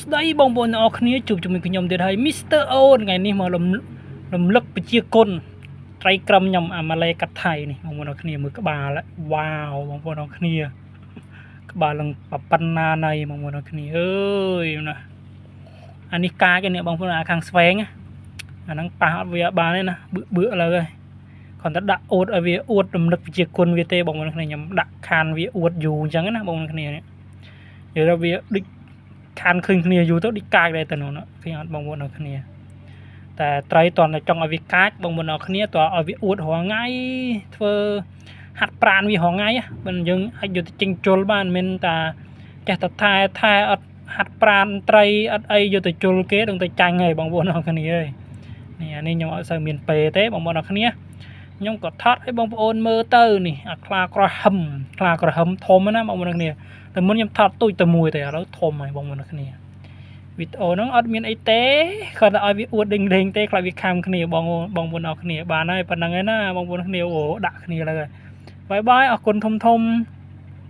ស្ដីបងប្អូនទាំងអស់គ្នាជួបជាមួយខ្ញុំទៀតហើយ Mr. Owen ថ្ងៃនេះមករំលឹកប្រជាគុណត្រីក្រំខ្ញុំអាម៉ាឡេកាត់ថៃនេះបងប្អូនទាំងអស់គ្នាមើលក្បាលវ៉ាវបងប្អូនទាំងអស់គ្នាក្បាលឡើងប៉ុណ្ណាណៃបងប្អូនទាំងអស់គ្នាអើយណាអានេះកាចនេះបងប្អូនអាខាងស្វែងអាហ្នឹងប៉ះអត់វាបានទេណាបឿឥឡូវហើយគាត់ទៅដាក់អួតឲ្យវាអួតរំលឹកប្រជាគុណវាទេបងប្អូនគ្នាខ្ញុំដាក់ខានវាអួតយូរអញ្ចឹងណាបងប្អូនគ្នានេះនិយាយថាវាដូចខានឃើញគ្នាយូរទៅដូចកាចដែរទៅនោះឃើញអត់បងប្អូនទាំងគ្នាតែត្រីតន់តែចង់ឲ្យវាកាចបងប្អូនទាំងគ្នាតើឲ្យវាអួតរាល់ថ្ងៃធ្វើហាត់ប្រាណវារាល់ថ្ងៃបើយើងអាចយកទៅចិញ្ជុលបានមិនតាចេះតែថែអត់ហាត់ប្រាណត្រីអត់អីយកទៅជុលគេដល់ទៅចាញ់ហើយបងប្អូនទាំងគ្នាអើយនេះអានេះខ្ញុំអត់សូវមានពេលទេបងប្អូនទាំងគ្នាខ្ញុំក៏ថតឲ្យបងប្អូនមើលទៅនេះអាខ្លាក្រហឹមធំណាបងប្អូនទាំងគ្នាតែមុនខ្ញុំថតទូចតែមួយទេឥឡូវធំហើយបងប្អូនទាំងគ្នាវីដេអូហ្នឹងអត់មានអីទេគាត់តែឲ្យវាអួតដេញទេខ្លាចវាខាំគ្នាបងប្អូនទាំងគ្នាបានហើយប៉ុណ្្នឹងឯណាបងប្អូនគ្នាអូដាក់គ្នាលើហើយបាយអរគុណធំ